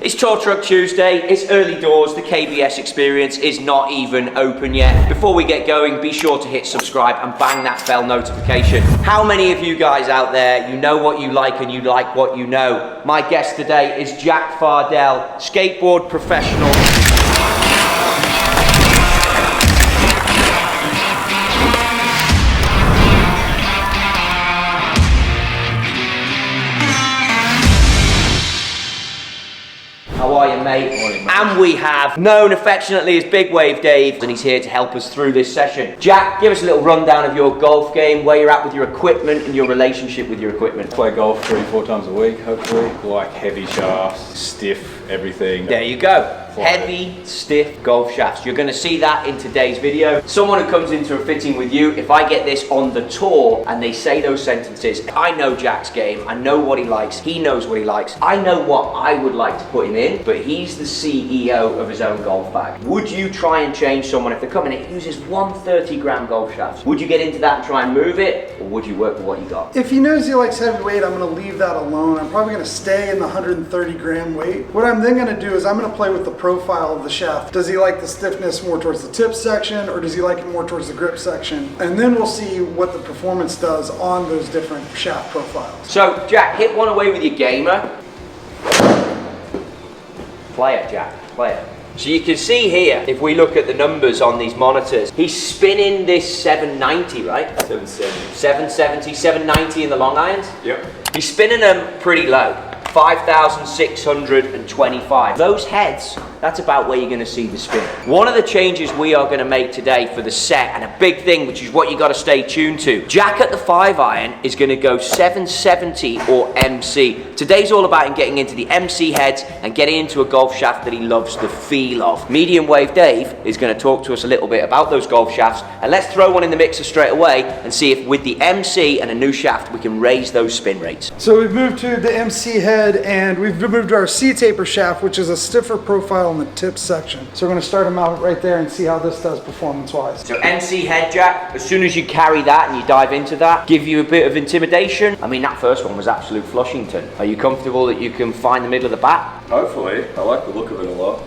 It's Tour Truck Tuesday, it's early doors, the KBS Experience is not even open yet. Before we get going, be sure to hit subscribe and bang that bell notification. How many of you guys out there, you know what you like and you like what you know? My guest today is Jack Fardell, skateboard professional. How are you, mate? Morning, mate. And we have known affectionately as Big Wave Dave, and he's here to help us through this session. Jack, give us a little rundown of your golf game, where you're at with your equipment and your relationship with your equipment. Play golf 3-4 times a week, hopefully. Like heavy shafts, stiff, everything. There you go. Heavy, stiff golf shafts. You're going to see that in today's video. Someone who comes into a fitting with you, if I get this on the tour and they say those sentences, I know Jack's game, I know what he likes, he knows what he likes, I know what I would like to put him in, but he's the CEO of his own golf bag. Would you try and change someone if they're coming in, it uses 130 gram golf shafts? Would you get into that and try and move it, or would you work with what you got? If he knows he likes heavy weight, I'm going to leave that alone. I'm probably going to stay in the 130 gram weight. What I'm then going to do is I'm going to play with the profile of the shaft. Does he like the stiffness more towards the tip section, or does he like it more towards the grip section? And then we'll see what the performance does on those different shaft profiles. So, Jack, hit one away with your gamer. Play it, Jack, play it. So you can see here, if we look at the numbers on these monitors, he's spinning this 790, right? 770. 770, 790 in the long irons? Yep. He's spinning them pretty low, 5,625. Those heads, that's about where you're going to see the spin. One of the changes we are going to make today for the set, and a big thing, which is what you got to stay tuned to, Jack at the 5 iron is going to go 770 or MC. Today's all about him getting into the MC heads and getting into a golf shaft that he loves the feel of. Medium Wave Dave is going to talk to us a little bit about those golf shafts, and let's throw one in the mixer straight away and see if with the MC and a new shaft we can raise those spin rates. So we've moved to the MC head, and we've moved to our C-taper shaft, which is a stiffer profile in the tip section. So we're going to start him out right there and see how this does performance-wise. So MC head, Jack, as soon as you carry that and you dive into that, give you a bit of intimidation. I mean, that first one was absolute Flushington. Are you comfortable that you can find the middle of the bat? Hopefully. I like the look of it a lot.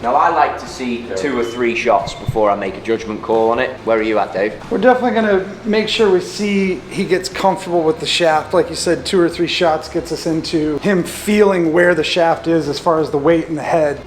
Now, I like to see 2 or 3 shots before I make a judgment call on it. Where are you at, Dave? We're definitely going to make sure we see he gets comfortable with the shaft. Like you said, 2 or 3 shots gets us into him feeling where the shaft is as far as the weight in the head.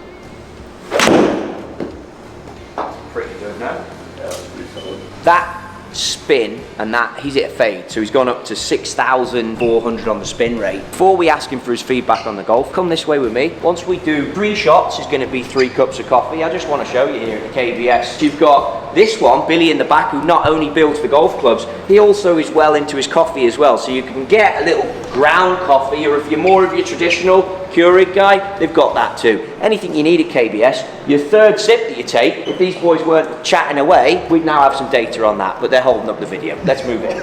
Pretty good now. Yeah, that's pretty solid. That spin and that, he's hit a fade, so he's gone up to 6,400 on the spin rate. Before we ask him for his feedback on the golf, come this way with me. Once we do 3 shots, it's going to be 3 cups of coffee. I just want to show you here at the KBS. You've got this one, Billy in the back, who not only builds the golf clubs, he also is well into his coffee as well. So you can get a little ground coffee, or if you're more of your traditional Keurig guy, they've got that too. Anything you need at KBS. Your third sip that you take, if these boys weren't chatting away, we'd now have some data on that, but they're holding up the video. Let's move it.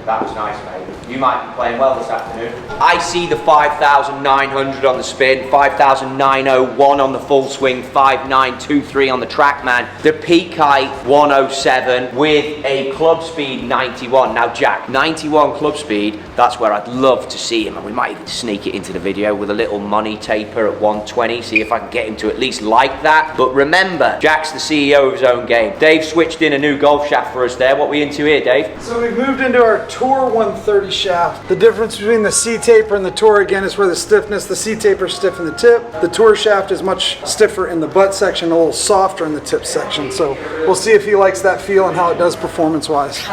That was nice, mate. You might be playing well this afternoon. I see the 5,900 on the spin, 5,901 on the full swing, 5,923 on the TrackMan. The peak height, 107 with a club speed 91. Now, Jack, 91 club speed, that's where I'd love to see him, and we might even sneak it into the video with a little money taper at 120, see if I can get him to at least like that. But remember, Jack's the CEO of his own game. Dave switched in a new golf shaft for us there. What are we into here, Dave? So we've moved into our Tour 130 shaft. The difference between the C-taper and the Tour, again, is where the stiffness, the C-taper is stiff in the tip. The Tour shaft is much stiffer in the butt section, a little softer in the tip section. So we'll see if he likes that feel and how it does performance-wise.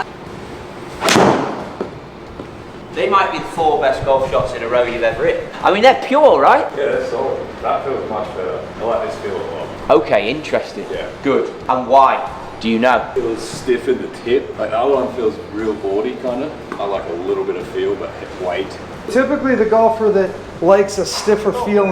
They might be the 4 best golf shots in a row you've ever hit. I mean, they're pure, right? Yeah, that's solid. That feels much better. I like this feel a lot. Okay, interesting. Yeah. Good. And why? Do you know? It feels stiff in the tip. Like the other one feels real boardy, kind of. I like a little bit of feel, but weight. Typically, the golfer that likes a stiffer feel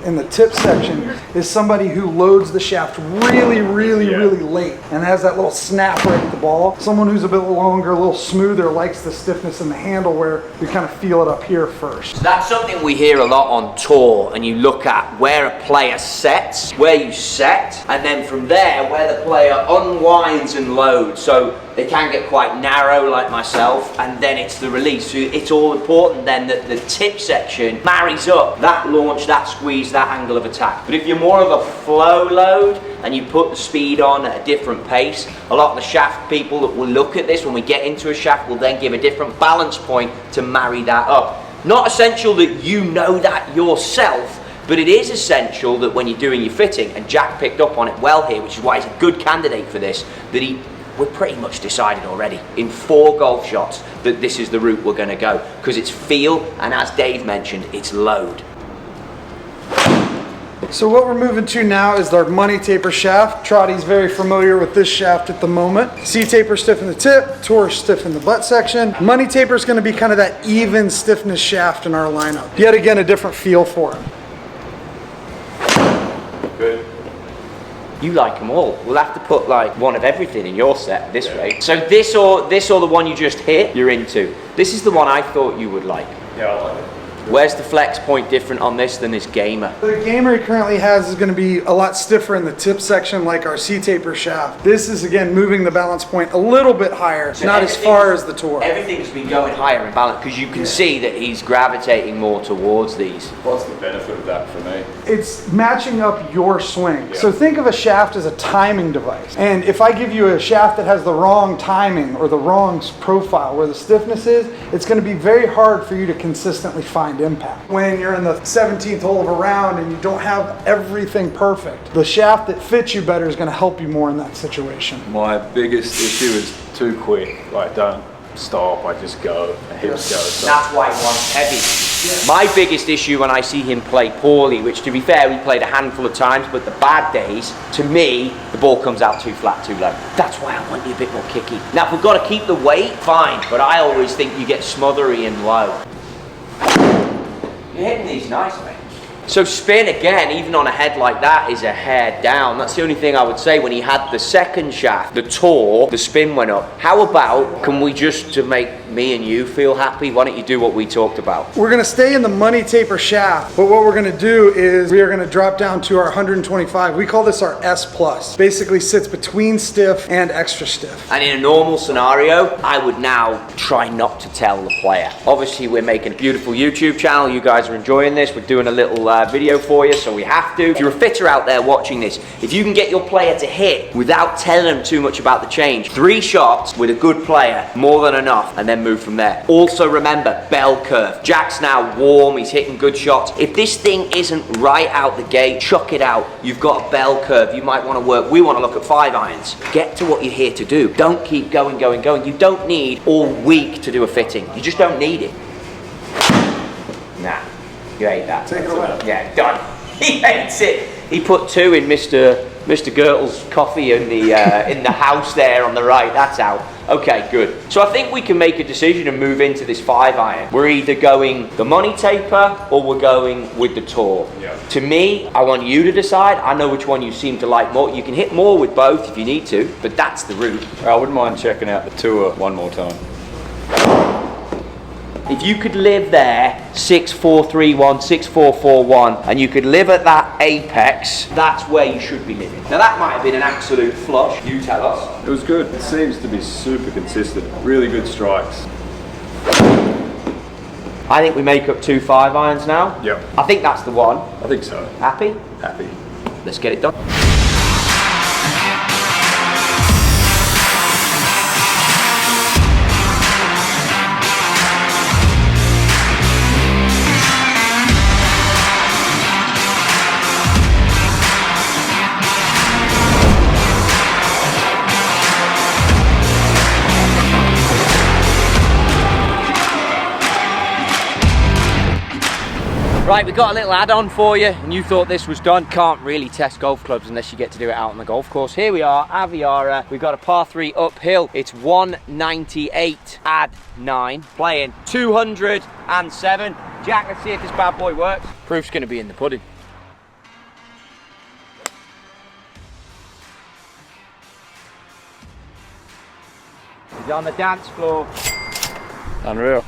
in the tip section is somebody who loads the shaft really late and has that little snap right at the ball. Someone who's a bit longer, a little smoother, likes the stiffness in the handle where you kind of feel it up here first. So that's something we hear a lot on tour, and you look at where a player sets, where you set, and then from there where the player unwinds and loads. So they can get quite narrow like myself, and then it's the release. So it's all important then that the tip section marries up that launch, that squeeze, that angle of attack. But if you're more of a flow load and you put the speed on at a different pace, a lot of the shaft people that will look at this when we get into a shaft will then give a different balance point to marry that up. Not essential that you know that yourself, but it is essential that when you're doing your fitting, and Jack picked up on it well here, which is why he's a good candidate for this, that we're pretty much decided already in 4 golf shots that this is the route we're going to go, because it's feel, and as Dave mentioned, it's load. So what we're moving to now is our money taper shaft. Trotty's very familiar with this shaft at the moment. C-taper stiff in the tip, tour stiff in the butt section. Money taper is going to be kind of that even stiffness shaft in our lineup. Yet again, a different feel for him. Good. You like them all. We'll have to put like one of everything in your set this way. So this or the one you just hit, you're into. This is the one I thought you would like. Yeah, I like it. Where's the flex point different on this than this Gamer? The Gamer he currently has is going to be a lot stiffer in the tip section like our C-taper shaft. This is again moving the balance point a little bit higher, So not as far as the Tour. Everything's been going higher in balance because you can see that he's gravitating more towards these. What's the benefit of that for me? It's matching up your swing. So think of a shaft as a timing device. And if I give you a shaft that has the wrong timing or the wrong profile where the stiffness is, it's going to be very hard for you to consistently find impact. When you're in the 17th hole of a round and you don't have everything perfect, the shaft that fits you better is going to help you more in that situation. My biggest issue is too quick. Like, don't stop, I just go, the hips go. So. That's why he wants heavy. My biggest issue when I see him play poorly, which to be fair, we played a handful of times, but the bad days, to me, the ball comes out too flat, too low. That's why I want you a bit more kicky. Now, if we've got to keep the weight, fine, but I always think you get smothery and low. You're hitting these nice, mate. So spin again, even on a head like that, is a hair down. That's the only thing I would say. When he had the second shaft, the Tour, the spin went up. How about, can we just, to make me and you feel happy, why don't you do what we talked about? We're gonna stay in the money taper shaft, but what we're gonna do is we are gonna drop down to our 125. We call this our S+. Basically sits between stiff and extra stiff. And in a normal scenario, I would now try not to tell the player. Obviously, we're making a beautiful YouTube channel. You guys are enjoying this. We're doing a little video for you, so we have to. If you're a fitter out there watching this, if you can get your player to hit without telling them too much about the change, 3 shots with a good player, more than enough, and then move from there. Also remember, bell curve. Jack's now warm, he's hitting good shots. If this thing isn't right out the gate, chuck it out. You've got a bell curve. You might want to work, we want to look at 5 irons. Get to what you're here to do. Don't keep going. You don't need all week to do a fitting. You just don't need it. Nah. You hate that. Take it away. Yeah, done. He hates it. He put 2 in Mr. Gertle's coffee in the house there on the right. That's out. Okay, good. So I think we can make a decision and move into this 5 iron. We're either going the money taper or we're going with the Tour. Yeah. To me, I want you to decide. I know which one you seem to like more. You can hit more with both if you need to, but that's the route. I wouldn't mind checking out the Tour one more time. If you could live there, 6-4-3-1, 6-4-4-1, and you could live at that apex, that's where you should be living. Now that might have been an absolute flush, you tell us. It was good. It seems to be super consistent. Really good strikes. I think we make up 2 5 irons now. Yep. I think that's the one. I think so. Happy? Happy. Let's get it done. Right, we got a little add-on for you, and you thought this was done. Can't really test golf clubs unless you get to do it out on the golf course. Here we are, Aviara. We've got a par 3 uphill. It's 198, add 9, playing 207. Jack, let's see if this bad boy works. Proof's gonna be in the pudding. He's on the dance floor. Unreal.